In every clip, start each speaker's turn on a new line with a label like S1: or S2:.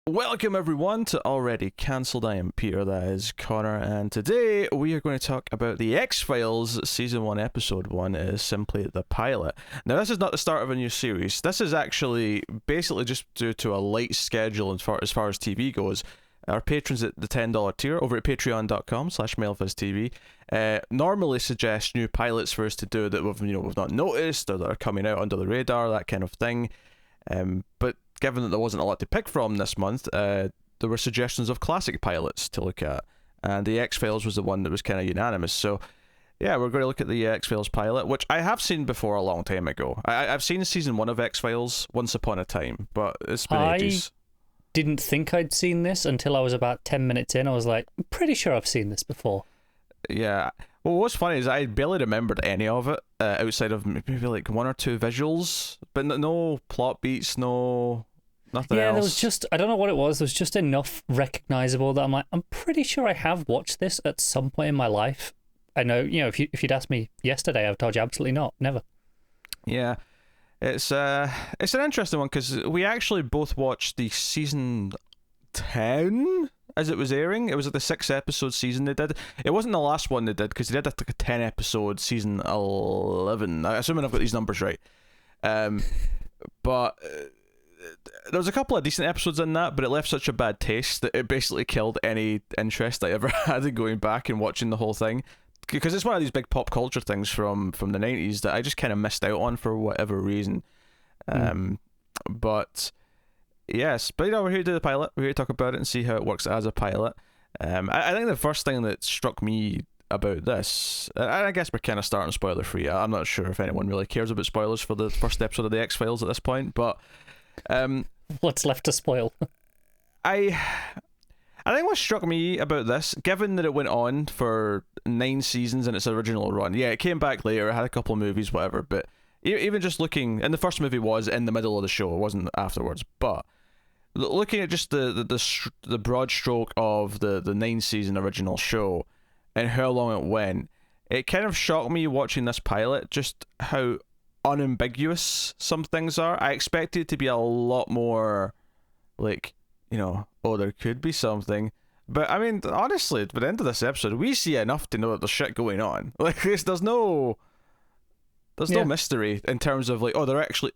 S1: Welcome everyone to Already Cancelled. I am Peter, that is Connor, and today we are going to talk about the X-Files Season 1 Episode 1 is simply the pilot. Now this is not the start of a new series. This is actually basically just due to a light schedule as far as TV goes. Our patrons at the $10 tier over at patreon.com/MailFizTV normally suggest new pilots for us to do that we've not noticed or that are coming out under the radar, that kind of thing. But given that there wasn't a lot to pick from this month, there were suggestions of classic pilots to look at, and the X-Files was the one that was kind of unanimous. So yeah, we're going to look at the X-Files pilot, which I have seen before a long time ago. I've seen season 1 of X-Files once upon a time, but it's been ages.
S2: Didn't think I'd seen this until I was about 10 minutes in. I was like, I'm pretty sure I've seen this before.
S1: Yeah. Well, what's funny is I barely remembered any of it outside of maybe like one or two visuals, but no plot beats, nothing else.
S2: Yeah, there was just, I don't know what it was. There was just enough recognizable that I'm like, I'm pretty sure I have watched this at some point in my life. I know, if you'd asked me yesterday, I've told you absolutely not, never.
S1: Yeah. It's an interesting one because we actually both watched the season 10 as it was airing. It was like the 6-episode season they did. It wasn't the last one they did because they did like a 10-episode season 11. Assuming I've got these numbers right. But there was a couple of decent episodes in that, but it left such a bad taste that it basically killed any interest I ever had in going back and watching the whole thing. Because it's one of these big pop culture things from the 90s that I just kind of missed out on for whatever reason. But yes, but we're here to do the pilot. We're here to talk about it and see how it works as a pilot. I think the first thing that struck me about this, and I guess we're kind of starting spoiler free. I'm not sure if anyone really cares about spoilers for the first episode of the X-Files at this point, but
S2: what's left to spoil?
S1: I think what struck me about this, given that it went on for 9 seasons in its original run, yeah, it came back later, it had a couple of movies, whatever, but even just looking, and the first movie was in the middle of the show, it wasn't afterwards, but looking at just the broad stroke of the 9-season original show and how long it went, it kind of shocked me watching this pilot just how unambiguous some things are. I expected it to be a lot more like, there could be something. But I mean, honestly, by the end of this episode, we see enough to know that there's shit going on. Like, there's no mystery in terms of like, they're actually.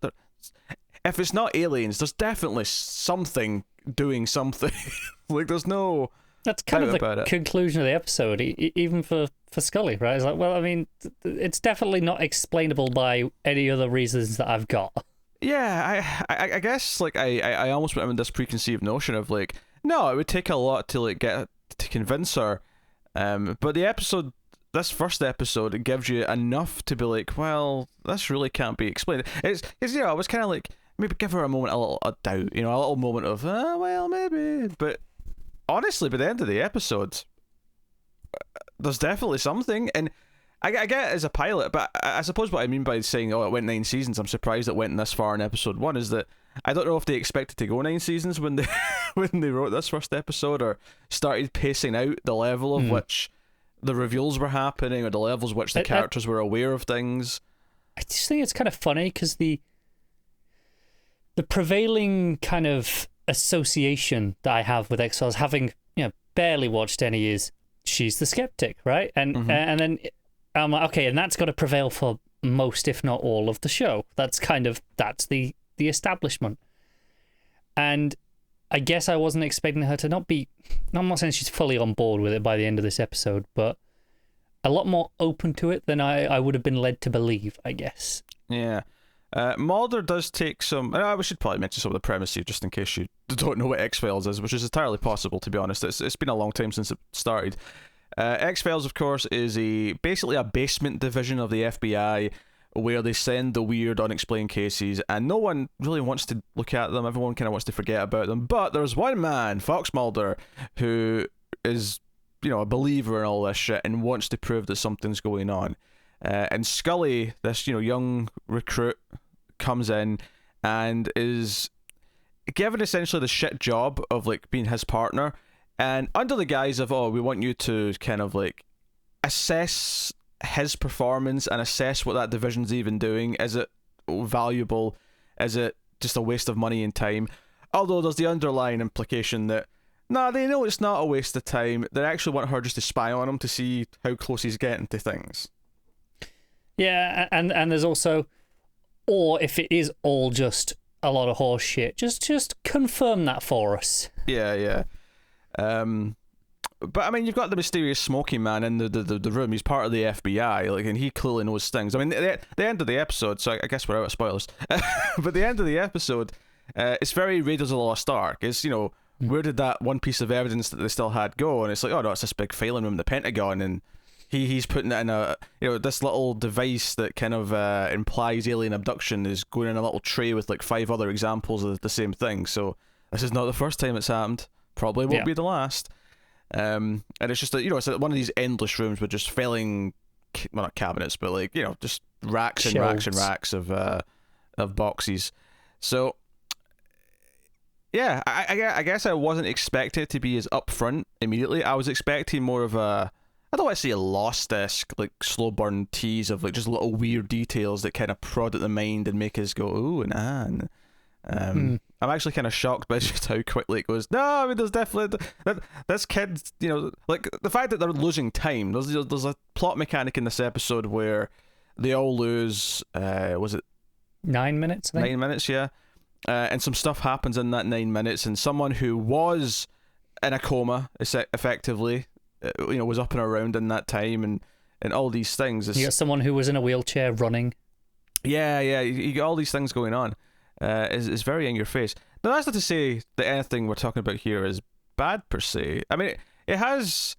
S1: If it's not aliens, there's definitely something doing something. Like, there's no.
S2: That's kind of the conclusion of the episode, even for Scully, right? It's like, well, I mean, it's definitely not explainable by any other reasons that I've got.
S1: Yeah, I guess like I almost went in this preconceived notion of like, no, it would take a lot to like get to convince her, but this first episode, it gives you enough to be like, well, this really can't be explained. It's I was kind of like, maybe give her a moment of doubt, a little moment of well, maybe, but honestly, by the end of the episode, there's definitely something. And I get it as a pilot, but I suppose what I mean by saying, it went 9 seasons, I'm surprised it went this far in episode 1, is that I don't know if they expected to go 9 seasons when they when they wrote this first episode, or started pacing out the level of which the reveals were happening, or the levels which the characters were aware of things.
S2: I just think it's kind of funny, because the prevailing kind of association that I have with X-Files, having barely watched any, is she's the skeptic, right? And and then I'm like, okay, and that's got to prevail for most, if not all, of the show. That's the establishment. And I guess I wasn't expecting her to not be, I'm not saying she's fully on board with it by the end of this episode, but a lot more open to it than I would have been led to believe, I guess.
S1: Yeah. Mulder does take some. We should probably mention some of the premise here, just in case you don't know what X-Files is, which is entirely possible, to be honest. It's been a long time since it started. X-Files, of course, is basically a basement division of the FBI where they send the weird, unexplained cases, and no one really wants to look at them. Everyone kind of wants to forget about them. But there's one man, Fox Mulder, who is, a believer in all this shit and wants to prove that something's going on. And Scully, this, young recruit, comes in and is given essentially the shit job of like being his partner, and under the guise of, we want you to kind of like assess his performance and assess what that division's even doing. Is it valuable? Is it just a waste of money and time? Although there's the underlying implication that, nah, they know it's not a waste of time. They actually want her just to spy on him to see how close he's getting to things.
S2: Yeah, and there's also, or if it is all just a lot of horse shit, just confirm that for us.
S1: Yeah. But I mean, you've got the mysterious smoking man in the room. He's part of the FBI, like, and he clearly knows things. I mean, the end of the episode, so I guess we're out of spoilers. But the end of the episode, it's very Raiders of the Lost Ark. It's, where did that one piece of evidence that they still had go? And it's like, oh no, it's this big filing room in the Pentagon, and he's putting it in a, this little device that kind of implies alien abduction is going in a little tray with like 5 other examples of the same thing. So this is not the first time it's happened. Probably won't be the last. And it's just that, it's one of these endless rooms with just filling, well, not cabinets, but like, just racks and racks and racks of boxes. So yeah, I guess I wasn't expecting it to be as upfront immediately. I was expecting more of a, I don't want to say a Lost-esque, like, slow burn tease of like just little weird details that kind of prod at the mind and make us go, ooh and ah. And, I'm actually kind of shocked by just how quickly it goes. No, I mean, there's definitely this kid, like the fact that they're losing time. There's a plot mechanic in this episode where they all lose. Was it
S2: 9 minutes? I think?
S1: 9 minutes, yeah. And some stuff happens in that 9 minutes, and someone who was in a coma, effectively, was up and around in that time, and all these things.
S2: You got someone who was in a wheelchair running.
S1: Yeah. You got all these things going on. Is very in your face. Now, that's not to say that anything we're talking about here is bad per se. I mean, it has,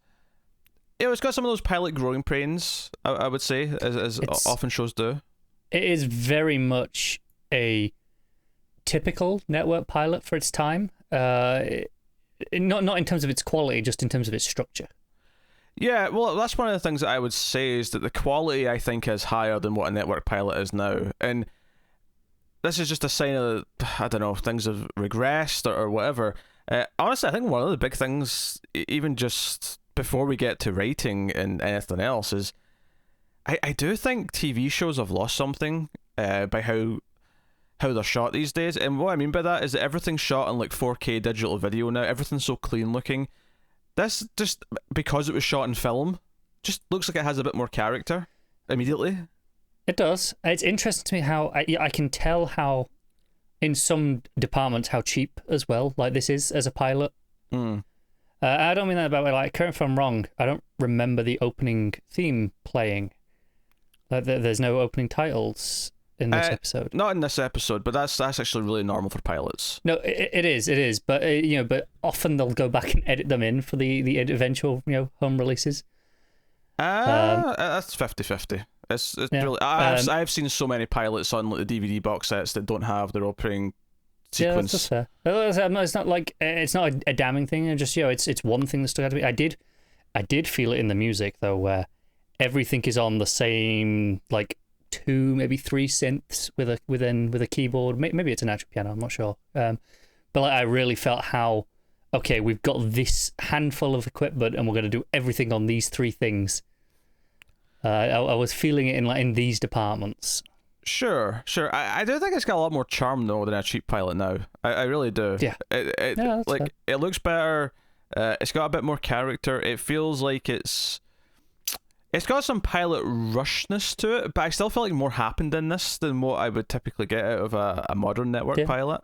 S1: it's got some of those pilot growing pains, I would say, as often shows do.
S2: It is very much a typical network pilot for its time. Not in terms of its quality, just in terms of its structure.
S1: Yeah, well, that's one of the things that I would say is that the quality, I think, is higher than what a network pilot is now. And this is just a sign of, I don't know, things have regressed or whatever. Honestly, I think one of the big things, even just before we get to writing and anything else, is I do think TV shows have lost something by how they're shot these days. And what I mean by that is that everything's shot in like 4K digital video now. Everything's so clean looking. This, just because it was shot in film, just looks like it has a bit more character immediately.
S2: It does. It's interesting to me how I can tell how, in some departments, how cheap as well, like this is as a pilot. I don't mean that about, like, correct if I'm wrong, I don't remember the opening theme playing. Like, there's no opening titles in this episode.
S1: Not in this episode, but that's actually really normal for pilots.
S2: No, it is. But but often they'll go back and edit them in for the eventual home releases.
S1: That's 50-50. It's really. I've seen so many pilots on like the DVD box sets that don't have their opening sequence.
S2: Yeah, that's fair. It's not like it's not a damning thing. And just it's one thing that stuck out to me. I did feel it in the music though, where everything is on the same like 2, maybe 3 synths with a keyboard. Maybe it's an actual piano. I'm not sure. But like, I really felt how okay, we've got this handful of equipment and we're going to do everything on these 3 things. I was feeling it in these departments. Sure.
S1: I do think it's got a lot more charm though than a cheap pilot now. I really do.
S2: Yeah.
S1: That's like fair. It looks better. It's got a bit more character. It feels like it's got some pilot rushness to it, but I still feel like more happened in this than what I would typically get out of a modern network pilot.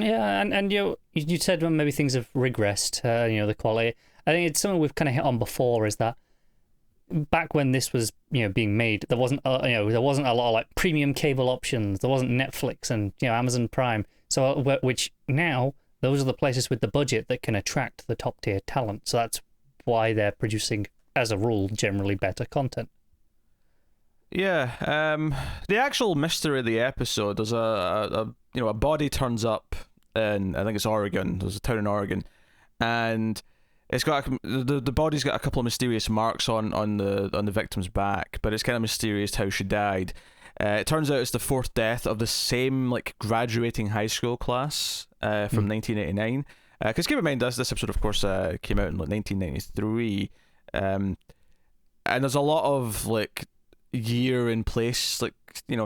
S2: Yeah, and you said when maybe things have regressed. The quality. I think it's something we've kind of hit on before. Is that back when this was being made, there wasn't a lot of like premium cable options. There wasn't Netflix and Amazon Prime. So which now those are the places with the budget that can attract the top tier talent. So that's why they're producing, as a rule, generally better content.
S1: Yeah. The actual mystery of the episode, there's a body turns up in, I think it's Oregon. There's a town in Oregon, and it's got the body's got a couple of mysterious marks on the victim's back, but it's kind of mysterious how she died. It turns out it's the 4th death of the same like graduating high school class from 1989. Because keep in mind this episode, of course, came out in like 1993, and there's a lot of like year in place, like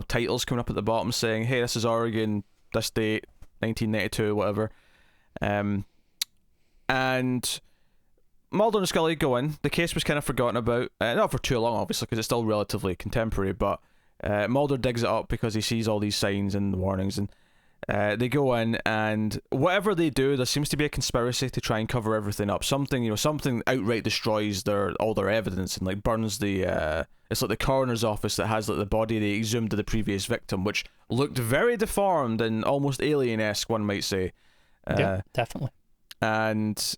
S1: titles coming up at the bottom saying, "Hey, this is Oregon, this date, 1992, whatever." And Mulder and Scully go in. The case was kind of forgotten about, not for too long, obviously, because it's still relatively contemporary, but Mulder digs it up because he sees all these signs and warnings, and they go in, and whatever they do, there seems to be a conspiracy to try and cover everything up. Something outright destroys all their evidence and like burns the it's like the coroner's office that has like the body they exhumed of the previous victim, which looked very deformed and almost alien-esque, one might say.
S2: Yeah, definitely.
S1: And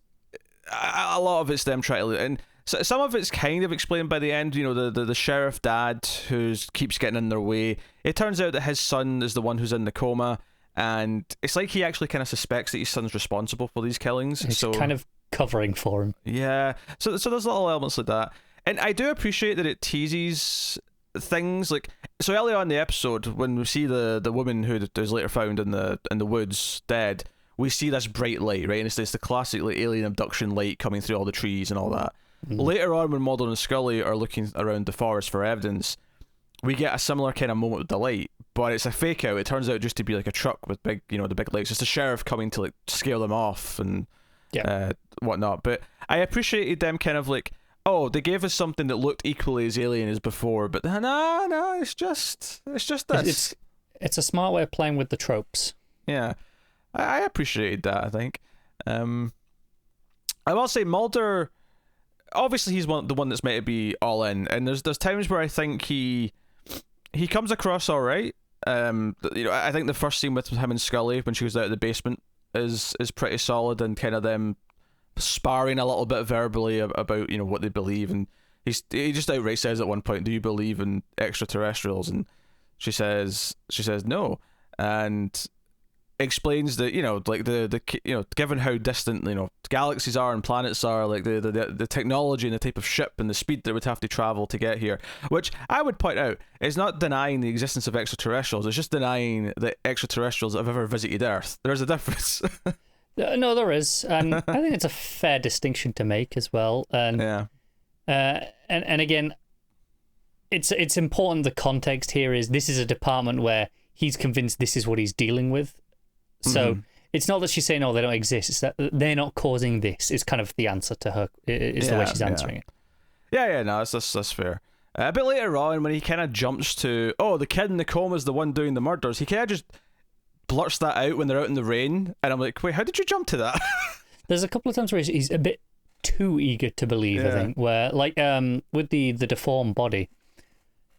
S1: a lot of it's them trying to, and some of it's kind of explained by the end. You know, the sheriff dad who keeps getting in their way. It turns out that his son is the one who's in the coma, and it's like he actually kind of suspects that his son's responsible for these killings.
S2: He's
S1: so
S2: kind of covering for him.
S1: Yeah. So there's little elements like that, and I do appreciate that it teases things like, so early on in the episode when we see the woman who is later found in the woods dead, we see this bright light, right? And it's the classic like alien abduction light coming through all the trees and all that. Later on, when Mulder and Scully are looking around the forest for evidence, we get a similar kind of moment with the light, but it's a fake out. It turns out just to be like a truck with big, the big lights. It's the sheriff coming to like scare them off and whatnot. But I appreciated them kind of like, oh, they gave us something that looked equally as alien as before, but no, it's just this.
S2: It's a smart way of playing with the tropes.
S1: Yeah. I appreciated that, I think. I will say Mulder, obviously he's the one that's meant to be all in, and there's times where I think he comes across all right. I think the first scene with him and Scully when she goes out of the basement is pretty solid, and kind of them sparring a little bit verbally about what they believe, and he just outright says at one point, "Do you believe in extraterrestrials?" And she says no, and explains that like the given how distant galaxies are and planets are, like the technology and the type of ship and the speed that would have to travel to get here, which I would point out is not denying the existence of extraterrestrials, it's just denying that extraterrestrials have ever visited Earth. There's a difference.
S2: No, there is, and I think it's a fair distinction to make as well. And and again, it's important. The context here is this is a department where he's convinced this is what he's dealing with. So it's not that she's saying, "Oh, they don't exist." It's that they're not causing this. It's kind of the answer to her. Is the way she's answering it.
S1: Yeah. No, that's fair. A bit later on, when he kind of jumps to, "Oh, the kid in the coma is the one doing the murders," he kind of just blurts that out when they're out in the rain, and I'm like, "Wait, how did you jump to that?"
S2: There's a couple of times where he's a bit too eager to believe. I think where like with the deformed body,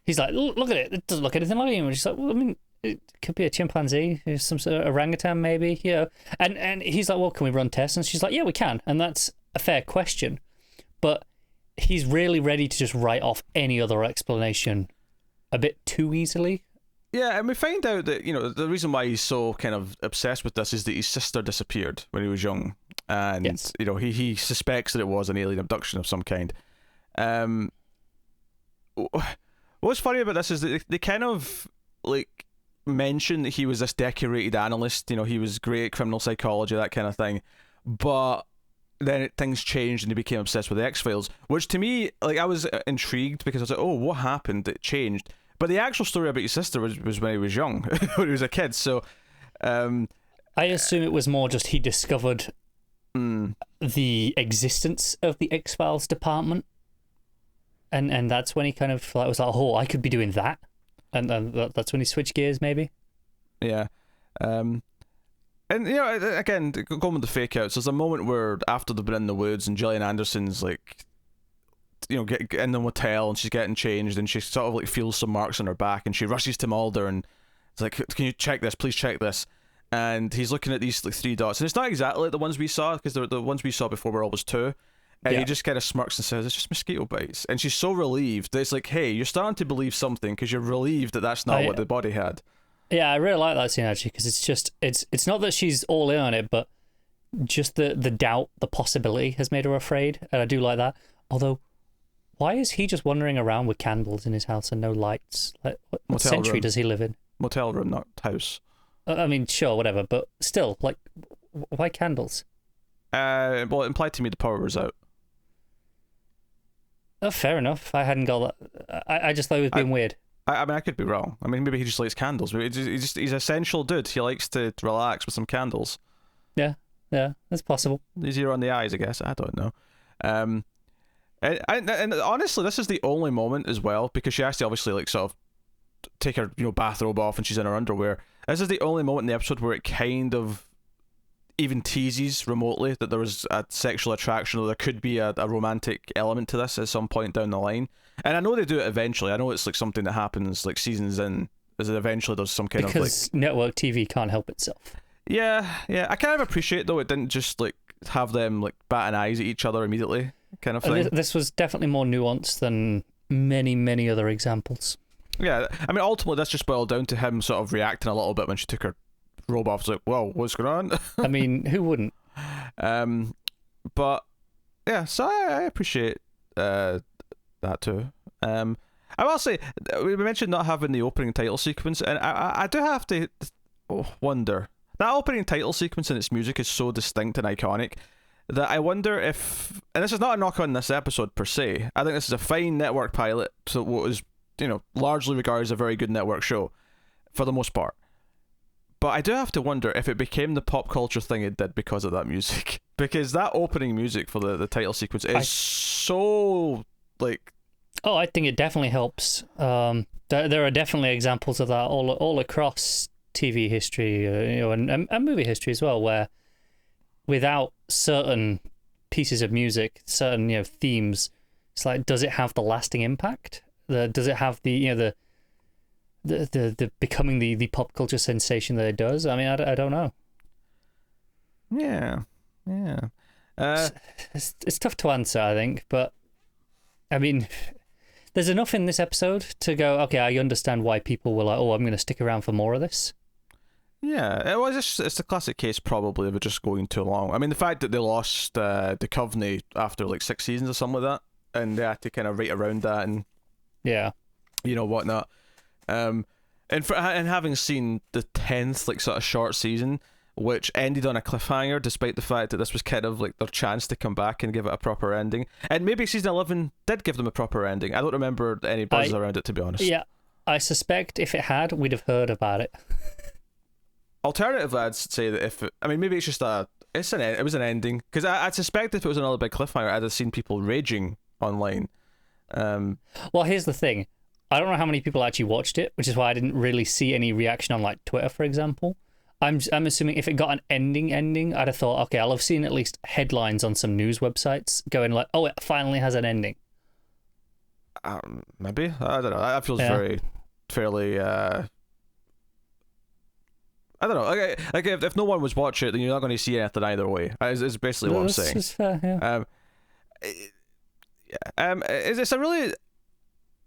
S2: he's like, "Look at it. It doesn't look anything like him." And she's like, "Well, I mean, it could be a chimpanzee, some sort of orangutan maybe, and he's like, well, can we run tests? And she's like, yeah, we can. And that's a fair question, but he's really ready to just write off any other explanation a bit too easily.
S1: Yeah, and we find out that the reason why he's so kind of obsessed with this is that his sister disappeared when he was young, and he suspects that it was an alien abduction of some kind. What's funny about this is that they kind of like mention that he was this decorated analyst, he was great at criminal psychology, that kind of thing, but then things changed and he became obsessed with the X-Files, which to me, like, I was intrigued because I was like, oh, what happened? It changed. But the actual story about his sister was when he was young, when he was a kid, so I
S2: assume it was more just he discovered the existence of the X-Files department, and that's when he kind of was like, oh, I could be doing that. And that's when he switched gears, maybe. Yeah,
S1: and again, going with the fake outs, there's a moment where after they've been in the woods and Gillian Anderson's like, get in the motel and she's getting changed and she sort of like feels some marks on her back and she rushes to Mulder and it's like, can you check this? Please check this. And he's looking at these like 3 dots, and it's not exactly like the ones we saw because the ones we saw before were always 2. And he just kind of smirks and says, it's just mosquito bites. And she's so relieved that it's like, hey, you're starting to believe something because you're relieved that that's not what the body had.
S2: Yeah, I really like that scene, actually, because it's just, it's not that she's all in on it, but just the doubt, the possibility has made her afraid. And I do like that. Although, why is he just wandering around with candles in his house and no lights? Like, what century does he live in?
S1: Motel room, not house.
S2: I mean, sure, whatever, but still, like, why candles?
S1: Well, it implied to me the power was out.
S2: Oh, fair enough. I hadn't got that. I just thought it was being weird.
S1: I mean, I could be wrong. I mean, maybe he just likes candles. He's a sensual dude. He likes to relax with some candles.
S2: Yeah. Yeah, that's possible.
S1: Easier on the eyes, I guess. I don't know. And honestly, this is the only moment as well, because she has to obviously like sort of take her bathrobe off and she's in her underwear. This is the only moment in the episode where it kind of even teases remotely that there was a sexual attraction, or there could be a romantic element to this at some point down the line. And I know they do it eventually. I know it's like something that happens like seasons in, as it eventually does some kind of like...
S2: Because network TV can't help itself.
S1: Yeah. I kind of appreciate, though, it didn't just like have them like batting eyes at each other immediately kind of thing.
S2: This was definitely more nuanced than many other examples.
S1: Yeah, I mean, ultimately, this just boiled down to him sort of reacting a little bit when she took her robe off. It's like, whoa, what's going on?
S2: I mean, who wouldn't?
S1: But yeah, so I appreciate that too. I will say, we mentioned not having the opening title sequence, and I do have to wonder. That opening title sequence and its music is so distinct and iconic that I wonder if, and this is not a knock on this episode per se, I think this is a fine network pilot, so what is, largely regarded as a very good network show, for the most part. But I do have to wonder if it became the pop culture thing it did because of that music. Because that opening music for the title sequence is so, like...
S2: Oh, I think it definitely helps. There are definitely examples of that all across TV history, and movie history as well, where without certain pieces of music, certain themes, it's like, does it have the lasting impact? Does it have the becoming the pop culture sensation that it does? I mean, I don't know.
S1: Yeah.
S2: It's tough to answer, I think, but I mean, there's enough in this episode to go, okay, I understand why people were like, oh, I'm going to stick around for more of this.
S1: Yeah, it's the classic case probably of it just going too long. I mean, the fact that they lost Duchovny after like 6 seasons or something like that, and they had to kind of write around that and whatnot. And having seen the 10th like sort of short season, which ended on a cliffhanger, despite the fact that this was kind of like their chance to come back and give it a proper ending. And maybe season 11 did give them a proper ending. I don't remember any buzz around it, to be honest. Yeah,
S2: I suspect if it had, we'd have heard about it.
S1: Alternatively, I'd say that maybe it's just it was an ending, because I'd suspect if it was another big cliffhanger, I'd have seen people raging online.
S2: Well, here's the thing. I don't know how many people actually watched it, which is why I didn't really see any reaction on like Twitter, for example. I'm assuming if it got an ending, I'd have thought, okay, I'll have seen at least headlines on some news websites going like, oh, it finally has an ending.
S1: Maybe. I don't know. That feels very fairly... I don't know. Like if no one was watching it, then you're not going to see anything either way. Is basically what I'm saying.
S2: That's fair, yeah.
S1: It's a really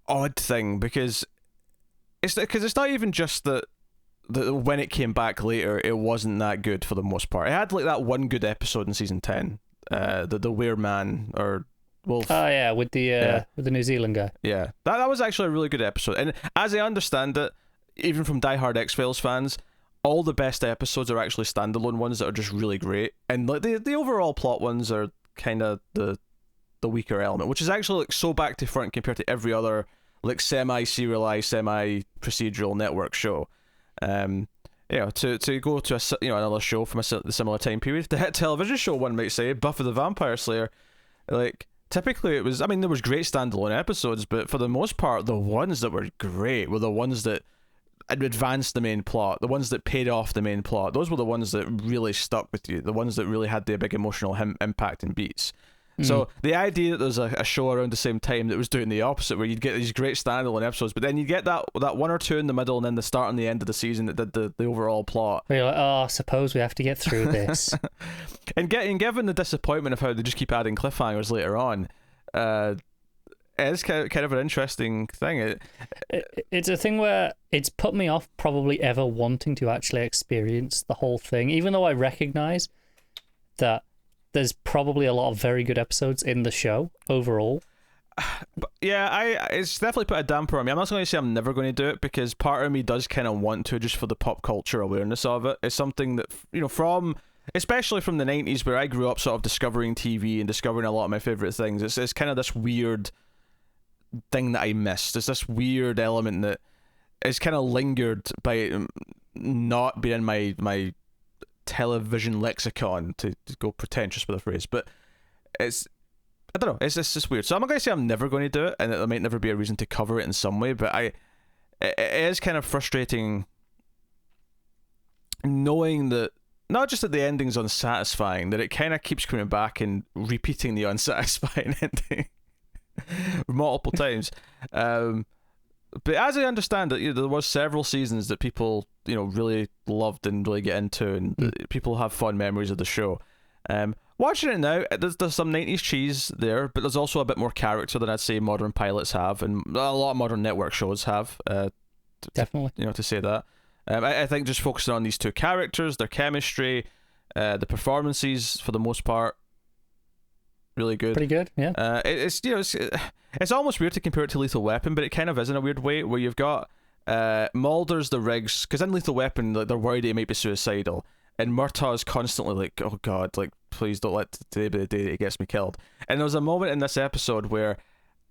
S1: odd thing, because it's not even just that when it came back later, it wasn't that good for the most part. It had like that one good episode in season 10, the Weirman or Wolf.
S2: Oh yeah, with the New Zealand guy.
S1: Yeah, that was actually a really good episode. And as I understand it, even from diehard X-Files fans, all the best episodes are actually standalone ones that are just really great, and like the overall plot ones are kind of the weaker element, which is actually like so back to front compared to every other like semi-serialized, semi-procedural network show. To go to another show from a similar time period, the hit television show, one might say, Buffy the Vampire Slayer, like typically it was, I mean, there was great standalone episodes, but for the most part, the ones that were great were the ones that advanced the main plot, the ones that paid off the main plot. Those were the ones that really stuck with you, the ones that really had the big emotional impact and beats. So the idea that there's a show around the same time that was doing the opposite, where you'd get these great standalone episodes, but then you'd get that one or two in the middle, and then the start and the end of the season that did the overall plot.
S2: Where you're like, oh, I suppose we have to get through this.
S1: and given the disappointment of how they just keep adding cliffhangers later on, it's kind of an interesting thing.
S2: It's a thing where it's put me off probably ever wanting to actually experience the whole thing, even though I recognize that there's probably a lot of very good episodes in the show overall.
S1: But yeah, it's definitely put a damper on me. I'm not going to say I'm never going to do it, because part of me does kind of want to, just for the pop culture awareness of it. It's something that, especially from the 90s, where I grew up sort of discovering TV and discovering a lot of my favorite things. It's kind of this weird thing that I missed. It's this weird element that is kind of lingered by not being my television lexicon, to go pretentious with a phrase, but I don't know, it's just weird. So I'm not going to say I'm never going to do it, and there might never be a reason to cover it in some way, but it is kind of frustrating knowing that not just that the ending's unsatisfying, that it kind of keeps coming back and repeating the unsatisfying ending multiple times. But as I understand it, there was several seasons that people, really loved and really get into, and people have fond memories of the show. Watching it now, there's some 90s cheese there, but there's also a bit more character than I'd say modern pilots have, and a lot of modern network shows have.
S2: Definitely.
S1: To say that. I think just focusing on these two characters, their chemistry, the performances for the most part, really good.
S2: Pretty good, yeah.
S1: It's almost weird to compare it to Lethal Weapon, but it kind of is in a weird way, where you've got Mulder's the Riggs, because in Lethal Weapon, like, they're worried he might be suicidal, and Murtaugh's constantly like, oh god, like, please don't let today be the day that he gets me killed. And there's a moment in this episode where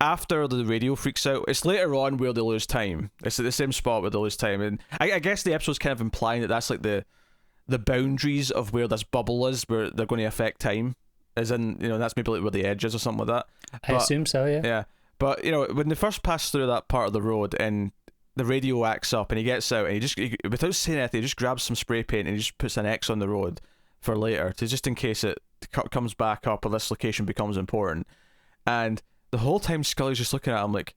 S1: after the radio freaks out, it's later on where they lose time. It's at the same spot where they lose time, and I guess the episode's kind of implying that that's like the boundaries of where this bubble is, where they're going to affect time, as in, that's maybe like where the edge is or something like that.
S2: I assume so, yeah.
S1: Yeah, but when they first pass through that part of the road and the radio acts up and he gets out and he just, without saying anything, he just grabs some spray paint and he just puts an X on the road for later, to just in case it comes back up or this location becomes important. And the whole time Scully's just looking at him like,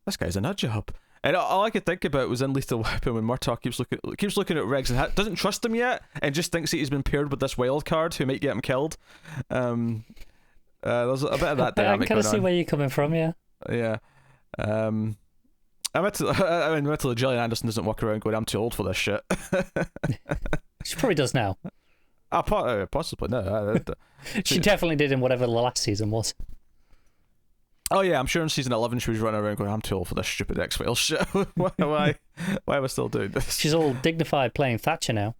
S1: this guy's a nut job. And all I could think about was in Lethal Weapon when Murtaugh keeps looking at Riggs and doesn't trust him yet, and just thinks that he's been paired with this wild card who might get him killed. There's a bit of that dynamic.
S2: I can kind of see where you're coming from, yeah.
S1: Yeah. I mean, Gillian Anderson doesn't walk around going, I'm too old for this shit.
S2: She probably does now.
S1: Possibly, no.
S2: She definitely did in whatever the last season was.
S1: Oh yeah, I'm sure in season 11 she was running around going, I'm too old for this stupid X-Files shit. Why am I still doing this?
S2: She's all dignified playing Thatcher now.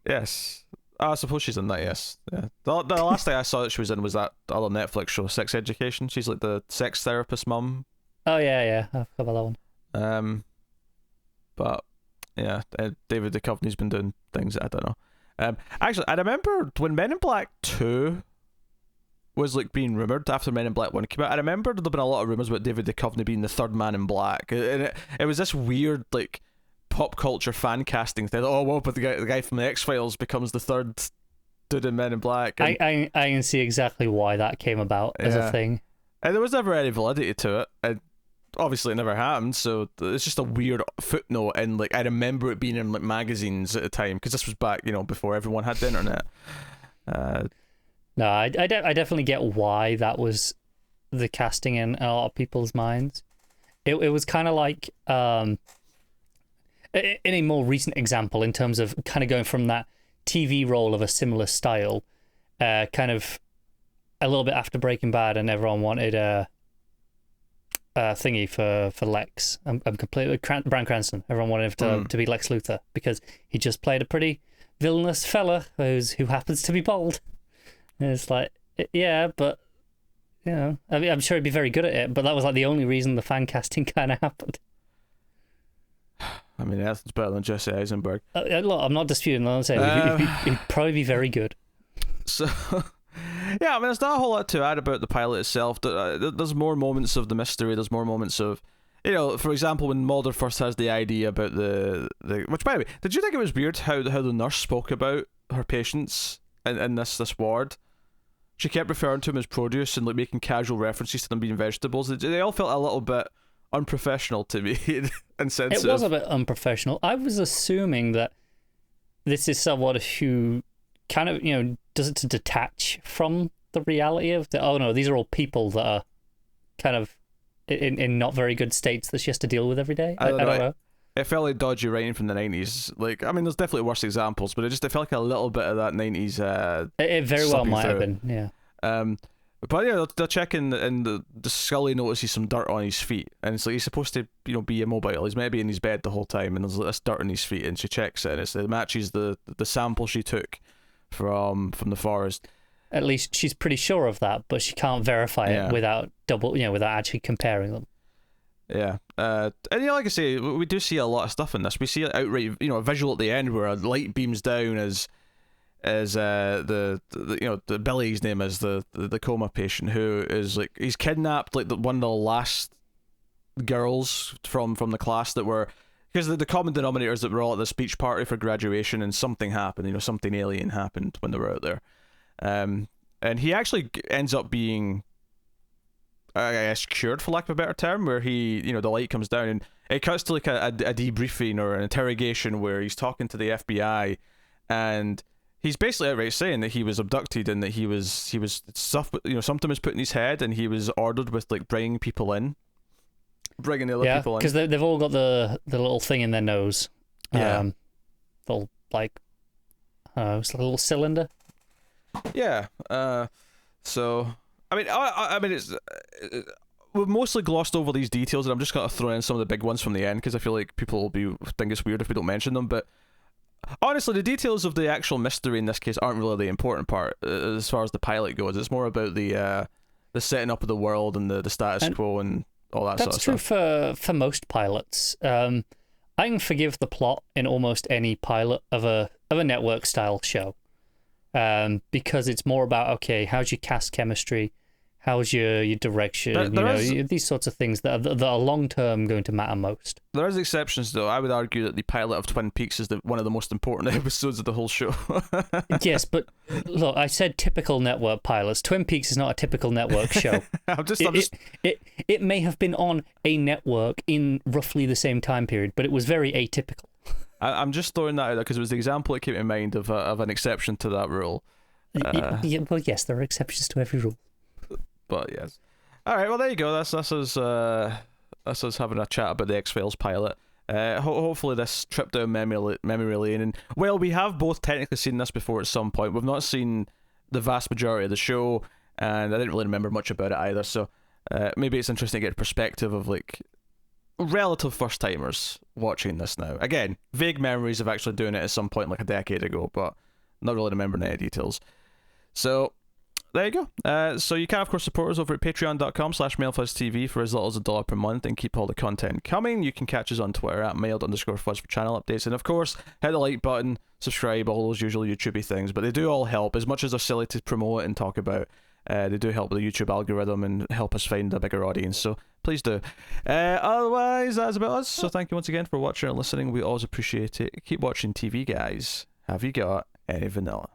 S1: Yes. I suppose she's in that, yes. Yeah. The last thing I saw that she was in was that other Netflix show, Sex Education. She's like the sex therapist mum.
S2: Oh yeah, I forgot about that one.
S1: But yeah, David Duchovny's been doing things that I don't know. Actually, I remember when Men in Black 2 was like being rumoured after Men in Black 1 came out. I remember there'd been a lot of rumours about David Duchovny being the third Man in Black, and it was this weird like pop culture fan casting thing. Oh, well, but the guy from the X-Files becomes the third dude in Men in Black. And
S2: I can see exactly why that came about as a thing.
S1: And there was never any validity to it. And obviously it never happened, so it's just a weird footnote, and like I remember it being in like magazines at the time, because this was back, before everyone had the internet.
S2: No, I definitely get why that was the casting in a lot of people's minds. It was kind of like, in a more recent example, in terms of kind of going from that TV role of a similar style, kind of a little bit after Breaking Bad, and everyone wanted a thingy for Lex. I'm completely Bryan Cranston. Everyone wanted him to be Lex Luthor, because he just played a pretty villainous fella who happens to be bald. And it's like, yeah, but I mean, I'm sure he'd be very good at it, but that was like the only reason the fan casting kind of happened.
S1: I mean, Ethan's better than Jesse Eisenberg.
S2: Look, I'm not disputing that. I'm saying he'd probably be very good.
S1: So, yeah, I mean, there's not a whole lot to add about the pilot itself. There's more moments of the mystery. There's more moments of, for example, when Mulder first has the idea about the which, by the way, did you think it was weird how the nurse spoke about her patients in this ward? She kept referring to them as produce and like making casual references to them being vegetables. They all felt a little bit unprofessional to me and sensitive.
S2: It was a bit unprofessional. I was assuming that this is someone who kind of, does it to detach from the reality of oh no, these are all people that are kind of in not very good states that she has to deal with every day. I don't know.
S1: It felt like dodgy writing from the 90s. Like, I mean, there's definitely worse examples, but it felt like a little bit of that 90s.
S2: It very well might have been, yeah.
S1: But yeah, they're checking, and the Scully notices some dirt on his feet, and it's like he's supposed to, be immobile. He's maybe in his bed the whole time, and there's this dirt on his feet, and she checks it, and it matches the sample she took from the forest.
S2: At least she's pretty sure of that, but she can't verify it without without actually comparing them.
S1: Yeah, and like I say, we do see a lot of stuff in this. We see outright, a visual at the end where a light beams down as is the Billy's name is the coma patient who is like he's kidnapped like one of the last girls from the class that were, because the common denominators that were all at the speech party for graduation, and something happened, something alien happened when they were out there, and he actually ends up being, I guess, cured, for lack of a better term, where he, the light comes down and it cuts to like a debriefing or an interrogation where he's talking to the FBI, and he's basically outright saying that he was abducted and that he was stuff, something was put in his head, and he was ordered with like bringing the other people in.
S2: Because they've all got the little thing in their nose.
S1: Yeah.
S2: Little like, it's like a little cylinder.
S1: Yeah. So I mean, it's we've mostly glossed over these details, and I'm just gonna throw in some of the big ones from the end because I feel like people will think it's weird if we don't mention them. But honestly, the details of the actual mystery in this case aren't really the important part as far as the pilot goes. It's more about the setting up of the world and the status quo and all that sort of stuff.
S2: That's true for most pilots. I can forgive the plot in almost any pilot of a network style show, because it's more about, okay, how's your cast chemistry, how's your direction, these sorts of things that are long term going to matter most.
S1: There is exceptions, though. I would argue that the pilot of Twin Peaks is one of the most important episodes of the whole show.
S2: Yes, but look, I said typical network pilots. Twin Peaks is not a typical network show. It may have been on a network in roughly the same time period, but it was very atypical.
S1: I'm just throwing that out there because it was the example that came to mind of an exception to that rule.
S2: Well, yes, there are exceptions to every rule.
S1: But yes. All right, well, there you go. That's us having a chat about the X-Files pilot. Hopefully this trip down memory lane, and well, we have both technically seen this before at some point. We've not seen the vast majority of the show, and I didn't really remember much about it either, so maybe it's interesting to get a perspective of like relative first timers watching this now. Again, vague memories of actually doing it at some point like a decade ago, but not really remembering any details. So there you go. So you can, of course, support us over at patreon.com/MailFuzzTV for as little as $1 per month and keep all the content coming. You can catch us on Twitter at mailed_fuzz for channel updates. And, of course, hit the like button, subscribe, all those usual YouTubey things. But they do all help. As much as they're silly to promote and talk about, they do help with the YouTube algorithm and help us find a bigger audience. So please do. Otherwise, that's about us. So thank you once again for watching and listening. We always appreciate it. Keep watching TV, guys. Have you got any vanilla?